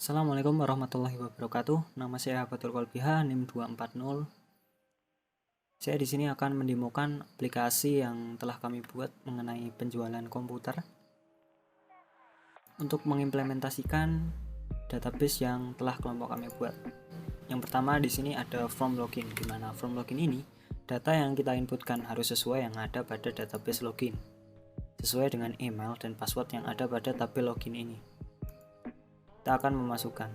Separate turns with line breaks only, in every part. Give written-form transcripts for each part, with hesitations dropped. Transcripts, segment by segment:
Assalamualaikum warahmatullahi wabarakatuh. Nama saya Fatul Kolbiha, NIM 240. Saya di sini akan mendemokan aplikasi yang telah kami buat mengenai penjualan komputer untuk mengimplementasikan database yang telah kelompok kami buat. Yang pertama di sini ada form login, di mana form login ini data yang kita inputkan harus sesuai yang ada pada database login, sesuai dengan email dan password yang ada pada tabel login ini. Kita akan memasukkan,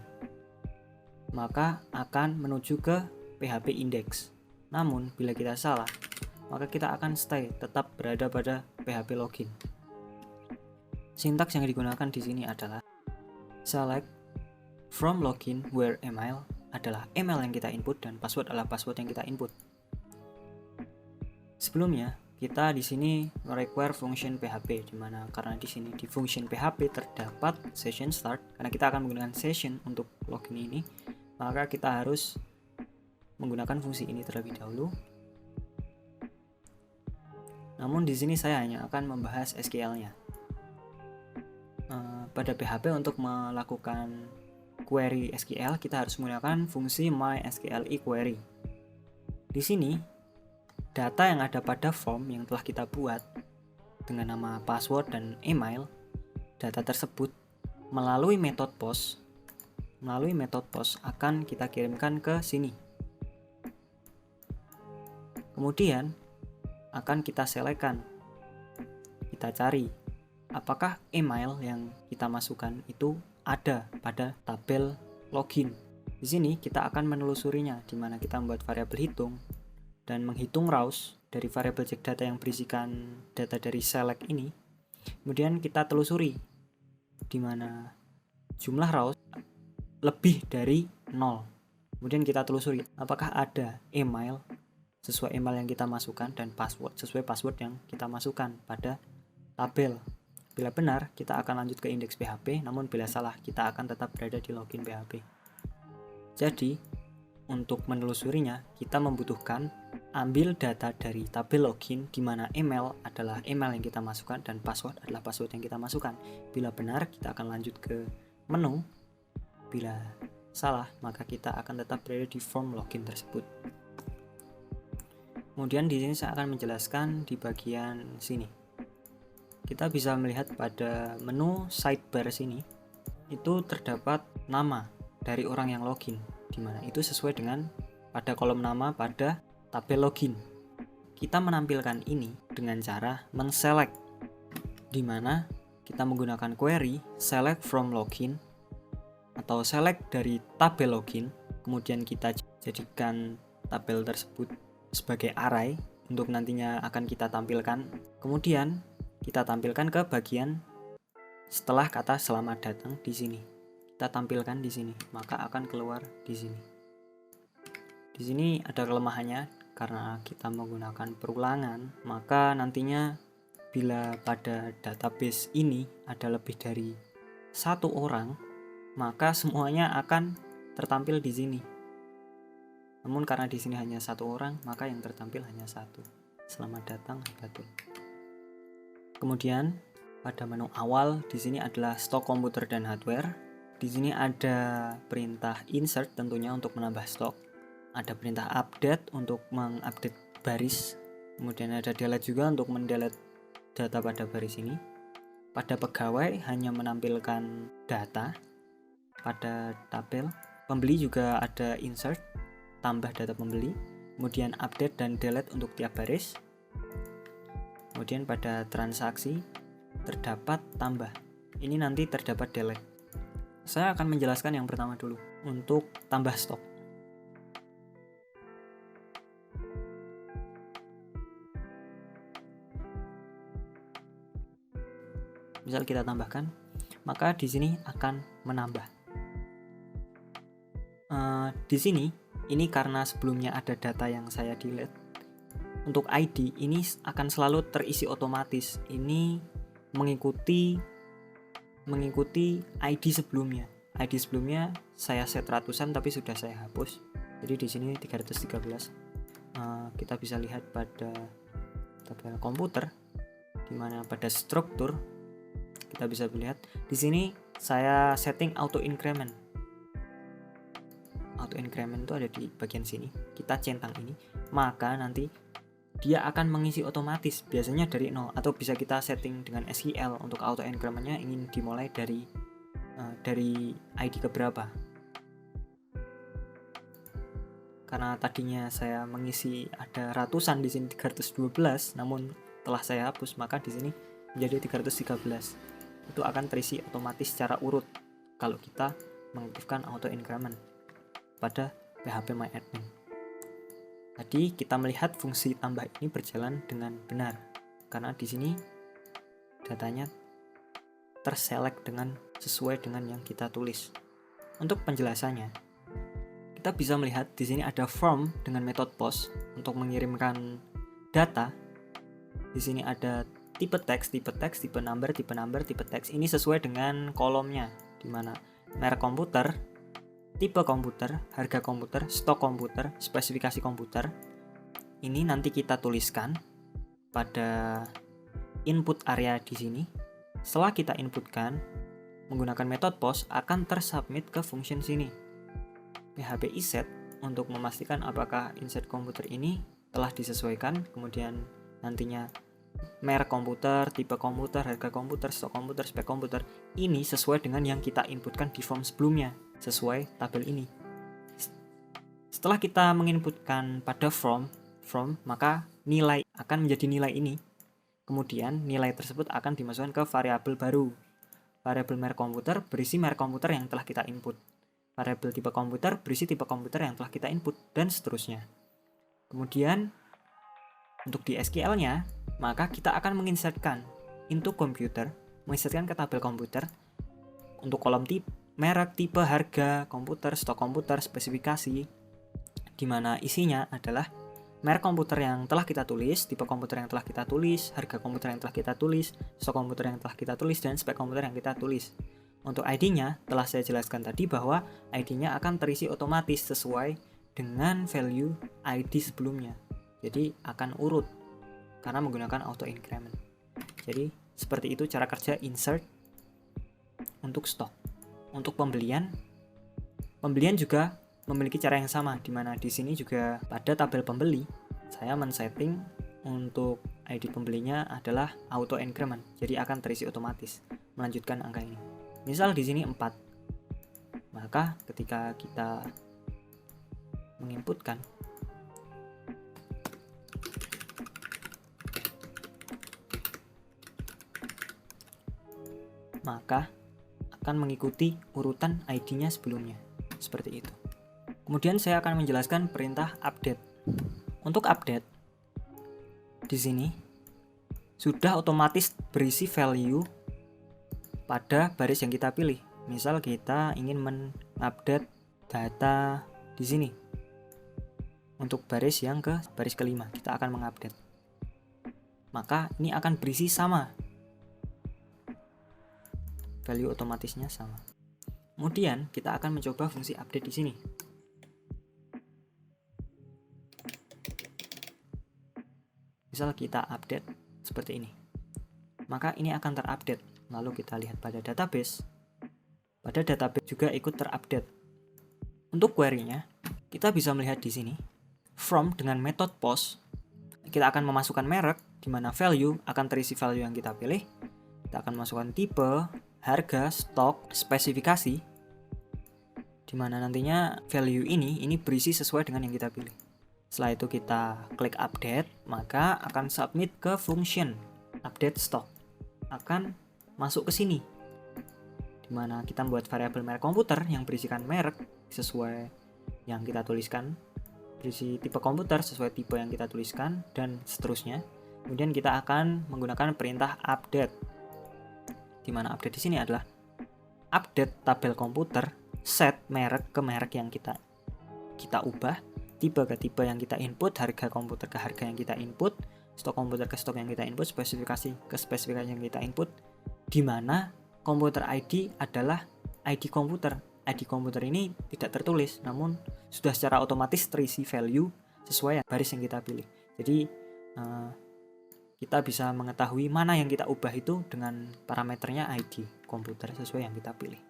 maka akan menuju ke PHP index. Namun bila kita salah, maka kita akan stay tetap berada pada PHP login. Sintaks yang digunakan di sini adalah select from login where email adalah email yang kita input dan password adalah password yang kita input. Sebelumnya kita di sini require function PHP, dimana karena di sini di function PHP terdapat session start, karena kita akan menggunakan session untuk login ini, maka kita harus menggunakan fungsi ini terlebih dahulu. Namun di sini saya hanya akan membahas SQL-nya. Pada PHP untuk melakukan query SQL kita harus menggunakan fungsi MySQLiQuery. Di sini data yang ada pada form yang telah kita buat dengan nama password dan email, data tersebut melalui metode post akan kita kirimkan ke sini. Kemudian akan kita selekan, kita cari apakah email yang kita masukkan itu ada pada tabel login. Di sini kita akan menelusurinya, di mana kita membuat variabel hitung dan menghitung rows dari variabel check data yang berisikan data dari select ini. Kemudian kita telusuri di mana jumlah rows lebih dari 0. Kemudian kita telusuri apakah ada email sesuai email yang kita masukkan dan password sesuai password yang kita masukkan pada tabel. Bila benar, kita akan lanjut ke indeks PHP, namun bila salah, kita akan tetap berada di login PHP. Jadi, untuk menelusurinya, kita membutuhkan ambil data dari tabel login, di mana email adalah email yang kita masukkan dan password adalah password yang kita masukkan. Bila benar, kita akan lanjut ke menu. Bila salah, maka kita akan tetap berada di form login tersebut. Kemudian di sini saya akan menjelaskan di bagian sini. Kita bisa melihat pada menu sidebar sini, itu terdapat nama dari orang yang login, di mana itu sesuai dengan pada kolom nama pada tabel login. Kita menampilkan ini dengan cara men-select, di mana kita menggunakan query select from login atau select dari tabel login, kemudian kita jadikan tabel tersebut sebagai array untuk nantinya akan kita tampilkan. Kemudian kita tampilkan ke bagian setelah kata selamat datang di sini. Kita tampilkan di sini, maka akan keluar di sini. Di sini ada kelemahannya karena kita menggunakan perulangan, maka nantinya bila pada database ini ada lebih dari satu orang, maka semuanya akan tertampil di sini. Namun karena di sini hanya satu orang, maka yang tertampil hanya satu. Selamat datang, Fatul. Kemudian pada menu awal di sini adalah stok komputer dan hardware. Di sini ada perintah insert tentunya untuk menambah stok. Ada perintah update untuk mengupdate baris. Kemudian ada delete juga untuk mendelete data pada baris ini. Pada pegawai hanya menampilkan data pada tabel. Pembeli juga ada insert, tambah data pembeli. Kemudian update dan delete untuk tiap baris. Kemudian pada transaksi terdapat tambah. Ini nanti terdapat delete. Saya akan menjelaskan yang pertama dulu untuk tambah stok. Misal kita tambahkan, maka di sini akan menambah. Di sini ini karena sebelumnya ada data yang saya delete. Untuk ID ini akan selalu terisi otomatis. Ini mengikuti ID sebelumnya. ID sebelumnya saya set ratusan tapi sudah saya hapus. Jadi di sini 313. Kita bisa lihat pada tabel komputer, di mana pada struktur kita bisa melihat di sini saya setting auto increment. auto increment itu ada di bagian sini, kita centang ini, maka nanti dia akan mengisi otomatis, biasanya dari 0, atau bisa kita setting dengan SQL untuk auto incrementnya ingin dimulai dari ID keberapa. Karena tadinya saya mengisi ada ratusan, di sini 312, namun telah saya hapus, maka di sini menjadi 313. Itu akan terisi otomatis secara urut kalau kita mengaktifkan auto increment pada PHP MyAdmin. Tadi kita melihat fungsi tambah ini berjalan dengan benar karena di sini datanya terselect dengan sesuai dengan yang kita tulis. Untuk penjelasannya, kita bisa melihat di sini ada form dengan metode post untuk mengirimkan data. Di sini ada tipe teks, tipe number, tipe teks. Ini sesuai dengan kolomnya, di mana merek komputer, tipe komputer, harga komputer, stok komputer, spesifikasi komputer. Ini nanti kita tuliskan pada input area di sini. Setelah kita inputkan menggunakan metode post, akan tersubmit ke function sini. PHP iset untuk memastikan apakah insert komputer ini telah disesuaikan, kemudian nantinya merek komputer, tipe komputer, harga komputer, stok komputer, spek komputer ini sesuai dengan yang kita inputkan di form sebelumnya, sesuai tabel ini. Setelah kita menginputkan pada form, maka nilai akan menjadi nilai ini. Kemudian nilai tersebut akan dimasukkan ke variabel baru. Variabel merek komputer berisi merek komputer yang telah kita input. Variabel tipe komputer berisi tipe komputer yang telah kita input, dan seterusnya. Kemudian untuk di SQL-nya, maka kita akan menginsertkan into computer, menginsertkan ke tabel komputer untuk kolom merek, tipe, harga komputer, stok komputer, spesifikasi, di mana isinya adalah merek komputer yang telah kita tulis, tipe komputer yang telah kita tulis, harga komputer yang telah kita tulis, stok komputer yang telah kita tulis, dan spek komputer yang kita tulis. Untuk ID-nya, telah saya jelaskan tadi bahwa ID-nya akan terisi otomatis sesuai dengan value ID sebelumnya. Jadi akan urut karena menggunakan auto increment. Jadi seperti itu cara kerja insert untuk stok. Untuk pembelian juga memiliki cara yang sama, di mana di sini juga pada tabel pembeli saya men-setting untuk ID pembelinya adalah auto increment. Jadi akan terisi otomatis melanjutkan angka ini. Misal di sini 4. Maka ketika kita menginputkan, maka akan mengikuti urutan ID-nya sebelumnya. Seperti itu. Kemudian saya akan menjelaskan perintah update. Untuk update, di sini sudah otomatis berisi value pada baris yang kita pilih. Misal kita ingin mengupdate data di sini. Untuk baris yang baris kelima, kita akan mengupdate. Maka ini akan berisi sama. Value otomatisnya sama. Kemudian kita akan mencoba fungsi update di sini. Misal kita update seperti ini. Maka ini akan terupdate. Lalu kita lihat pada database. Pada database juga ikut terupdate. Untuk query-nya, kita bisa melihat di sini from dengan metode post. Kita akan memasukkan merek, di mana value akan terisi value yang kita pilih. Kita akan masukkan tipe, harga, stok, spesifikasi, di mana nantinya value ini berisi sesuai dengan yang kita pilih. Setelah itu kita klik update, maka akan submit ke function update stock. Akan masuk ke sini, di mana kita membuat variabel merek komputer yang berisikan merek sesuai yang kita tuliskan, berisi tipe komputer sesuai tipe yang kita tuliskan, dan seterusnya. Kemudian kita akan menggunakan perintah update, di mana update di sini adalah update tabel komputer, set merek ke merek yang kita ubah, tipe ke tipe yang kita input, harga komputer ke harga yang kita input, stok komputer ke stok yang kita input, spesifikasi ke spesifikasi yang kita input, di mana komputer ID adalah ID komputer. ID komputer ini tidak tertulis, namun sudah secara otomatis terisi value sesuai baris yang kita pilih. Jadi kita bisa mengetahui mana yang kita ubah itu dengan parameternya ID komputer sesuai yang kita pilih.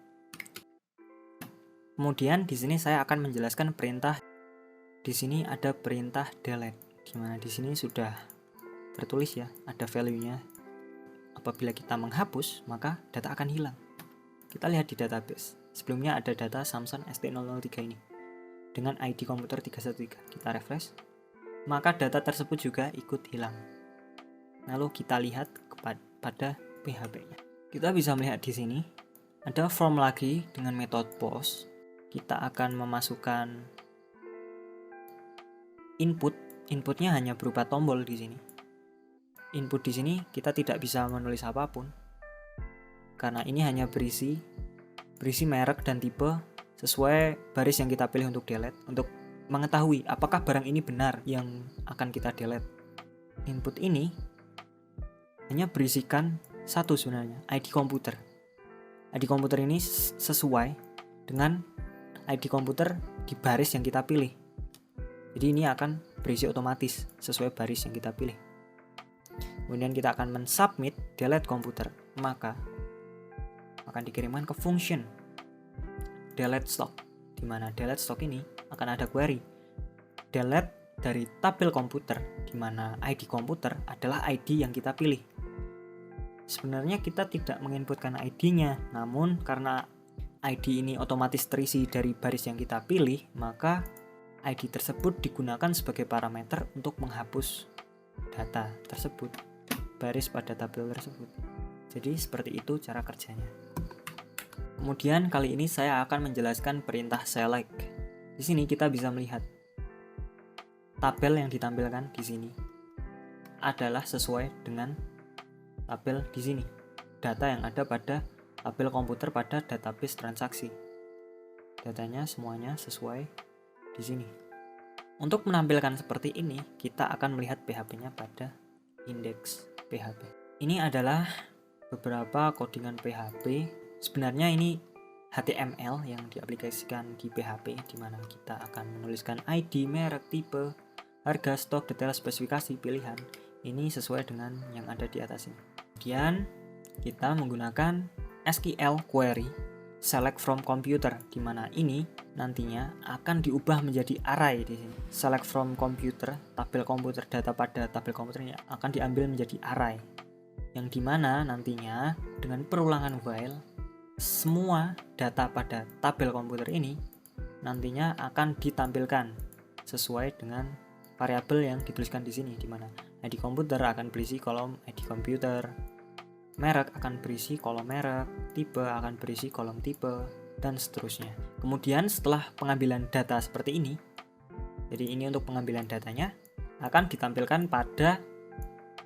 Kemudian di sini saya akan menjelaskan perintah. Di sini ada perintah delete, di mana di sini sudah tertulis ya, ada value-nya. Apabila kita menghapus, maka data akan hilang. Kita lihat di database. Sebelumnya ada data Samson ST003 ini dengan ID komputer 313. Kita refresh, maka data tersebut juga ikut hilang. Lalu kita lihat pada PHP-nya. Kita bisa melihat di sini ada form lagi dengan metode post. Kita akan memasukkan inputnya hanya berupa tombol di sini. Input di sini kita tidak bisa menulis apapun karena ini hanya berisi merek dan tipe sesuai baris yang kita pilih untuk delete, untuk mengetahui apakah barang ini benar yang akan kita delete. Input ini hanya berisikan satu sebenarnya, ID komputer. ID komputer ini sesuai dengan ID komputer di baris yang kita pilih. Jadi ini akan berisi otomatis sesuai baris yang kita pilih. Kemudian kita akan mensubmit delete komputer, maka akan dikirimkan ke function delete stock, di mana delete stock ini akan ada query delete dari tabel komputer, di mana ID komputer adalah ID yang kita pilih. Sebenarnya kita tidak menginputkan ID-nya, namun karena ID ini otomatis terisi dari baris yang kita pilih, maka ID tersebut digunakan sebagai parameter untuk menghapus data tersebut, baris pada tabel tersebut. Jadi seperti itu cara kerjanya. Kemudian kali ini saya akan menjelaskan perintah select. Di sini kita bisa melihat tabel yang ditampilkan di sini adalah sesuai dengan tabel di sini. Data yang ada pada tabel komputer pada database transaksi. Datanya semuanya sesuai di sini. Untuk menampilkan seperti ini, kita akan melihat PHP-nya pada index PHP. Ini adalah beberapa codingan PHP. Sebenarnya ini HTML yang diaplikasikan di PHP, di mana kita akan menuliskan ID, merek, tipe, harga, stok, detail, spesifikasi, pilihan. Ini sesuai dengan yang ada di atas ini. Kemudian kita menggunakan SQL query select from computer, di mana ini nantinya akan diubah menjadi array di sini. Select from computer, tabel komputer, data pada tabel komputer ini akan diambil menjadi array, yang dimana nantinya dengan perulangan while semua data pada tabel komputer ini nantinya akan ditampilkan sesuai dengan variabel yang dituliskan di sini, di mana ID komputer akan berisi kolom ID komputer, merek akan berisi kolom merek, tipe akan berisi kolom tipe, dan seterusnya. Kemudian setelah pengambilan data seperti ini, jadi ini untuk pengambilan datanya, akan ditampilkan pada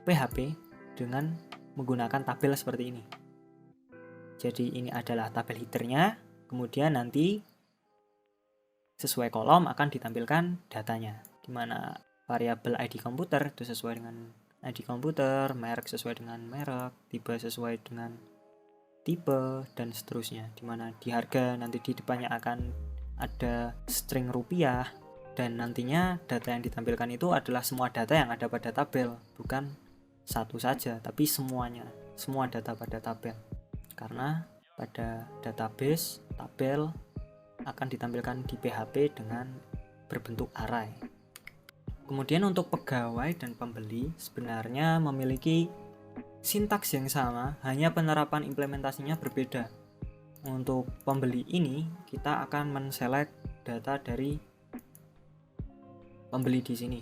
PHP dengan menggunakan tabel seperti ini. Jadi ini adalah tabel header-nya, kemudian nanti sesuai kolom akan ditampilkan datanya, di mana variabel ID komputer itu sesuai dengan ID komputer, merek sesuai dengan merek, tipe sesuai dengan tipe, dan seterusnya. Dimana di harga nanti di depannya akan ada string rupiah, dan nantinya data yang ditampilkan itu adalah semua data yang ada pada tabel, bukan satu saja, tapi semuanya, semua data pada tabel. Karena pada database, tabel akan ditampilkan di PHP dengan berbentuk array. Kemudian untuk pegawai dan pembeli sebenarnya memiliki sintaks yang sama, hanya penerapan implementasinya berbeda. Untuk pembeli ini kita akan menselect data dari pembeli di sini.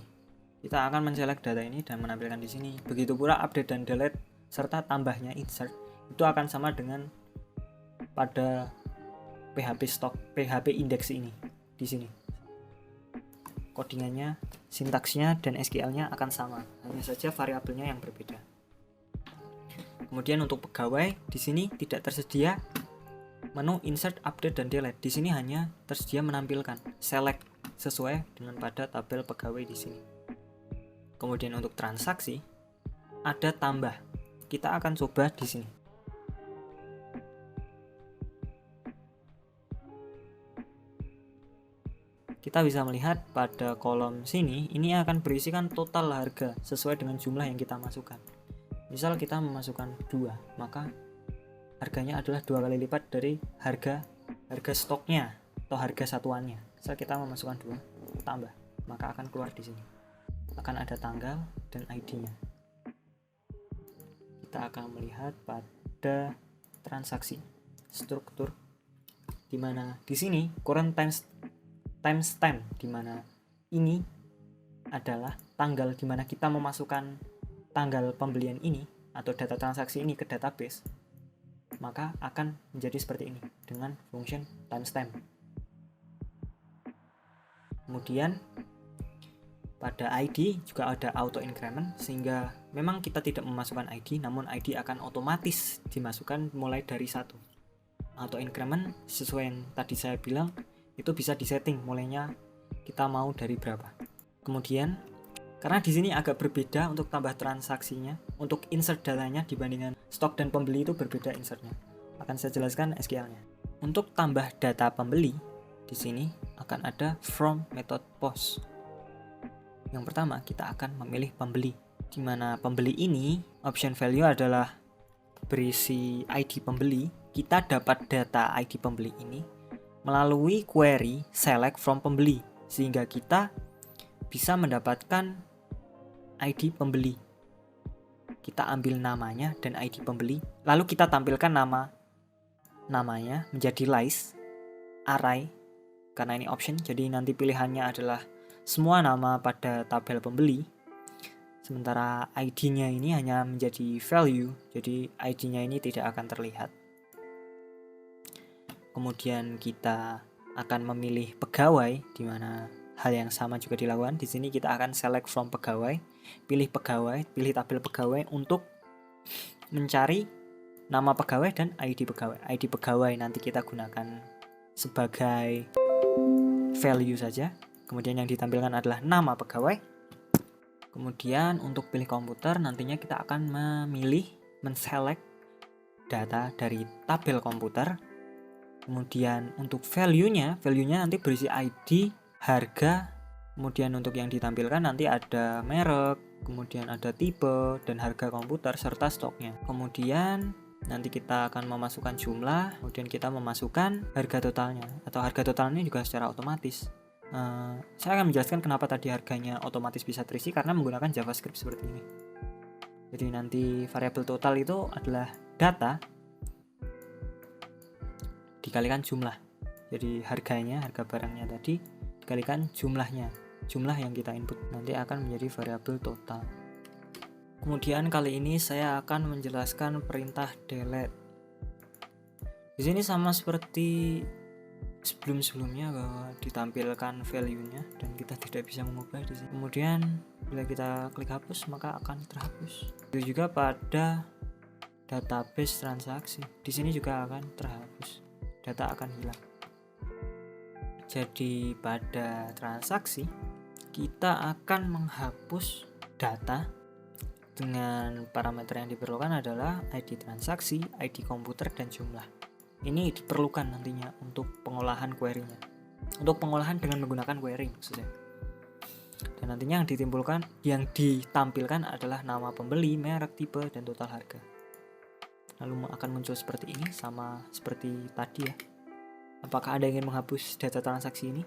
Kita akan menselect data ini dan menampilkan di sini. Begitu pula update dan delete serta tambahnya insert itu akan sama dengan pada PHP stock, PHP index ini di sini. Codingannya, sintaksnya, dan SQL-nya akan sama, hanya saja variabelnya yang berbeda. Kemudian untuk pegawai, di sini tidak tersedia menu insert, update, dan delete. Di sini hanya tersedia menampilkan select sesuai dengan pada tabel pegawai di sini. Kemudian untuk transaksi, ada tambah. Kita akan coba di sini. Kita bisa melihat pada kolom sini, ini akan berisikan total harga sesuai dengan jumlah yang kita masukkan. Misal kita memasukkan 2, maka harganya adalah 2 kali lipat dari harga stoknya. atau harga satuannya. Misal kita memasukkan 2, tambah, maka akan keluar di sini. Akan ada tanggal dan ID-nya. Kita akan melihat pada transaksi, struktur, di mana di sini current timestamp, di mana ini adalah tanggal di mana kita memasukkan tanggal pembelian ini atau data transaksi ini ke database, maka akan menjadi seperti ini dengan function timestamp. Kemudian pada ID juga ada auto increment, sehingga memang kita tidak memasukkan ID, namun ID akan otomatis dimasukkan mulai dari 1. Auto increment sesuai yang tadi saya bilang, itu bisa disetting mulainya kita mau dari berapa. Kemudian karena di sini agak berbeda untuk tambah transaksinya, untuk insert datanya dibandingkan stok dan pembeli itu berbeda insertnya. Akan saya jelaskan SQL-nya. Untuk tambah data pembeli, di sini akan ada from method post. Yang pertama, kita akan memilih pembeli, di mana pembeli ini option value adalah berisi ID pembeli. Kita dapat data ID pembeli ini melalui query select from pembeli, sehingga kita bisa mendapatkan ID pembeli. Kita ambil namanya dan ID pembeli, lalu kita tampilkan namanya menjadi list array. Karena ini option, jadi nanti pilihannya adalah semua nama pada tabel pembeli. Sementara ID-nya ini hanya menjadi value, jadi ID-nya ini tidak akan terlihat. Kemudian kita akan memilih pegawai, di mana hal yang sama juga dilakukan. Di sini kita akan select from pegawai, pilih tabel pegawai untuk mencari nama pegawai dan ID pegawai. ID pegawai nanti kita gunakan sebagai value saja. Kemudian yang ditampilkan adalah nama pegawai. Kemudian untuk pilih komputer, nantinya kita akan men-select data dari tabel komputer. Kemudian untuk value-nya nanti berisi ID, harga. Kemudian untuk yang ditampilkan nanti ada merek, kemudian ada tipe dan harga komputer serta stoknya. Kemudian nanti kita akan memasukkan jumlah, kemudian kita memasukkan harga totalnya, atau harga totalnya juga secara otomatis. Saya akan menjelaskan kenapa tadi harganya otomatis bisa terisi karena menggunakan JavaScript seperti ini. Jadi nanti variabel total itu adalah data dikalikan jumlah. Jadi harga barangnya tadi dikalikan jumlah yang kita input, nanti akan menjadi variabel total. Kemudian kali ini saya akan menjelaskan perintah delete. Di sini sama seperti sebelum-sebelumnya bahwa ditampilkan value-nya dan kita tidak bisa mengubah di sini. Kemudian bila kita klik hapus maka akan terhapus. Itu juga pada database transaksi. Di sini juga akan terhapus. Data akan hilang. Jadi pada transaksi kita akan menghapus data dengan parameter yang diperlukan adalah ID transaksi, ID komputer, dan jumlah. Ini diperlukan nantinya untuk pengolahan query-nya. Untuk pengolahan dengan menggunakan query maksudnya. Dan nantinya yang ditampilkan adalah nama pembeli, merek, tipe, dan total harga. Lalu akan muncul seperti ini, sama seperti tadi ya. Apakah Anda ingin menghapus data transaksi ini?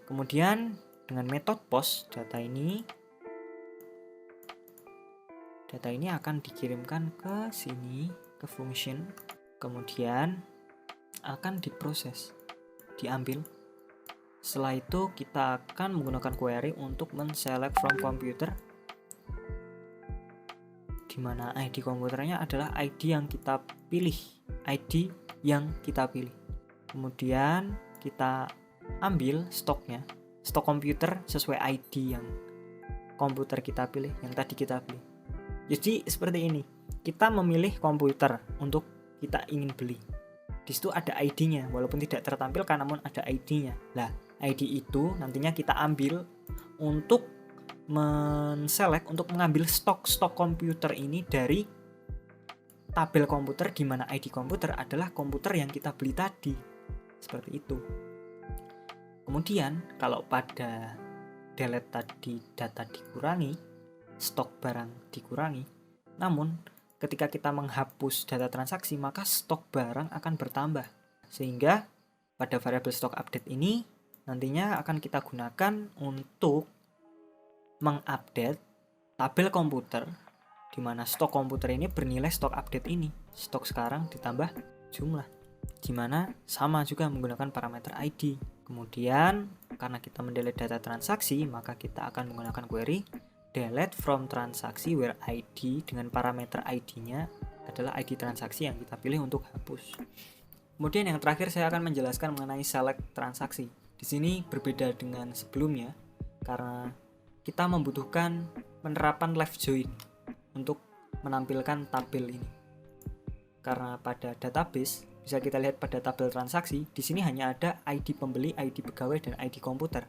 Kemudian dengan metode post, data ini akan dikirimkan ke sini, ke function, kemudian akan diproses, diambil. Setelah itu kita akan menggunakan query untuk men-select from computer, di mana ID komputernya adalah ID yang kita pilih. Kemudian kita ambil stoknya, stok komputer sesuai ID yang komputer kita pilih, yang tadi kita pilih. Jadi seperti ini, kita memilih komputer untuk kita ingin beli. Di situ ada ID-nya, walaupun tidak tertampilkan namun ada ID-nya. Nah, ID itu nantinya kita ambil untuk men-select, untuk mengambil stok komputer ini dari tabel komputer, di mana ID komputer adalah komputer yang kita beli tadi. Seperti itu. Kemudian kalau pada delete tadi data dikurangi, stok barang dikurangi, namun ketika kita menghapus data transaksi maka stok barang akan bertambah, sehingga pada variabel stock update ini nantinya akan kita gunakan untuk mengupdate tabel komputer, di mana stok komputer ini bernilai stok update ini, stok sekarang ditambah jumlah, di mana sama juga menggunakan parameter ID. Kemudian karena kita mendelete data transaksi, maka kita akan menggunakan query delete from transaksi where ID dengan parameter ID-nya adalah ID transaksi yang kita pilih untuk hapus. Kemudian yang terakhir saya akan menjelaskan mengenai select transaksi. Di sini berbeda dengan sebelumnya karena kita membutuhkan penerapan left join untuk menampilkan tabel ini. Karena pada database bisa kita lihat pada tabel transaksi, di sini hanya ada ID pembeli, ID pegawai, dan ID komputer.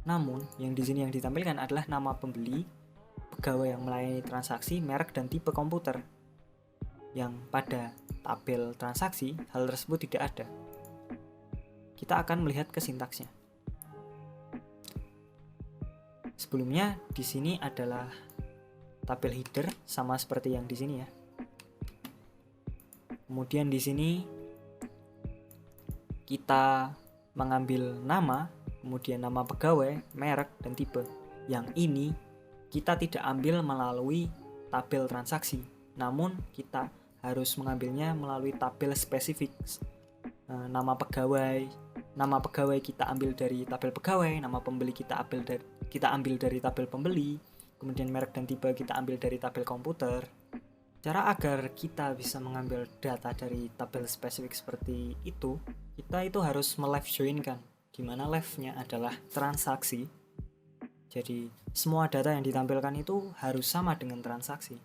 Namun, yang di sini yang ditampilkan adalah nama pembeli, pegawai yang melayani transaksi, merek, dan tipe komputer. Yang pada tabel transaksi, hal tersebut tidak ada. Kita akan melihat ke sintaksnya. Sebelumnya, di sini adalah tabel header, sama seperti yang di sini ya. Kemudian di sini kita mengambil nama, kemudian nama pegawai, merek, dan tipe. Yang ini kita tidak ambil melalui tabel transaksi, namun kita harus mengambilnya melalui tabel spesifik. Nama pegawai kita ambil dari tabel pegawai, nama pembeli kita ambil dari tabel pembeli, kemudian merek dan tipe kita ambil dari tabel komputer. Cara agar kita bisa mengambil data dari tabel spesifik seperti itu, kita itu harus left join-kan, di mana left-nya adalah transaksi. Jadi semua data yang ditampilkan itu harus sama dengan transaksi.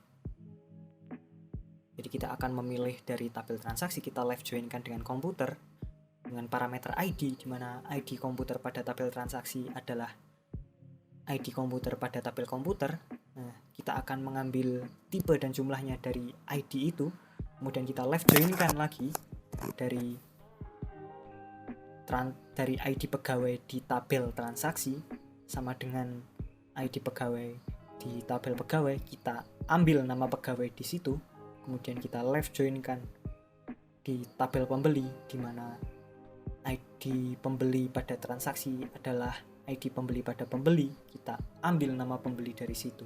Jadi kita akan memilih dari tabel transaksi, kita left join-kan dengan komputer dengan parameter ID, di mana ID komputer pada tabel transaksi adalah ID komputer pada tabel komputer. Nah, kita akan mengambil tipe dan jumlahnya dari ID itu, kemudian kita left join-kan lagi dari ID pegawai di tabel transaksi sama dengan ID pegawai di tabel pegawai, kita ambil nama pegawai di situ, kemudian kita left join-kan di tabel pembeli, di mana ID pembeli pada transaksi adalah ID pembeli pada pembeli, kita ambil nama pembeli dari situ,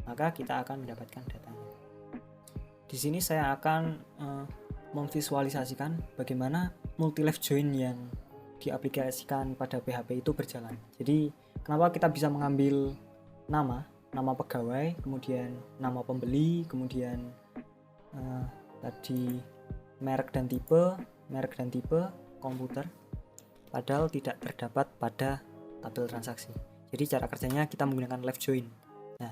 maka kita akan mendapatkan datanya. Di sini saya akan memvisualisasikan bagaimana multi left join yang diaplikasikan pada PHP itu berjalan. Jadi kenapa kita bisa mengambil nama pegawai, kemudian nama pembeli, kemudian tadi merek dan tipe komputer, padahal tidak terdapat pada tabel transaksi. Jadi cara kerjanya kita menggunakan left join. Nah,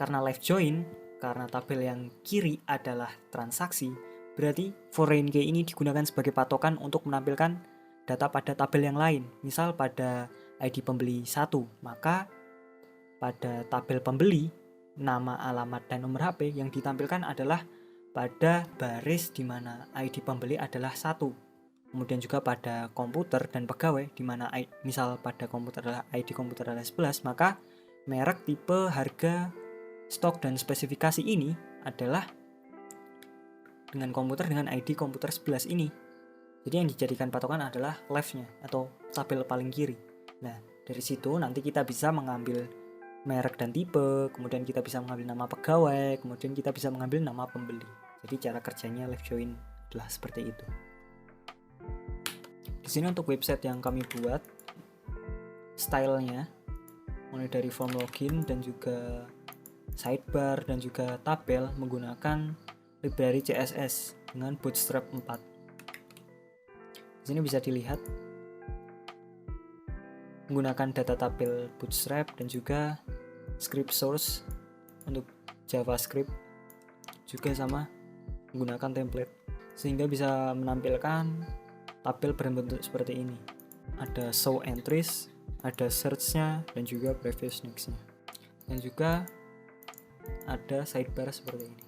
karena left join, karena tabel yang kiri adalah transaksi, berarti foreign key ini digunakan sebagai patokan untuk menampilkan data pada tabel yang lain. Misal pada ID pembeli 1, maka pada tabel pembeli, nama, alamat, dan nomor HP yang ditampilkan adalah pada baris di mana ID pembeli adalah 1. Kemudian juga pada komputer dan pegawai, di mana misal pada komputer adalah ID komputer adalah 11, maka merek, tipe, harga, stok, dan spesifikasi ini adalah dengan komputer dengan ID komputer 11 ini. Jadi yang dijadikan patokan adalah left-nya atau tabel paling kiri. Nah, dari situ nanti kita bisa mengambil merek dan tipe, kemudian kita bisa mengambil nama pegawai, kemudian kita bisa mengambil nama pembeli. Jadi cara kerjanya left join adalah seperti itu. Di sini untuk website yang kami buat, stylenya mulai dari form login dan juga sidebar dan juga tabel menggunakan library CSS dengan Bootstrap 4. Di sini bisa dilihat menggunakan data tabel Bootstrap dan juga script source untuk JavaScript, juga sama menggunakan template, sehingga bisa menampilkan tabel berbentuk seperti ini. Ada show entries, ada search-nya, dan juga previous next-nya. Dan juga ada sidebar seperti ini.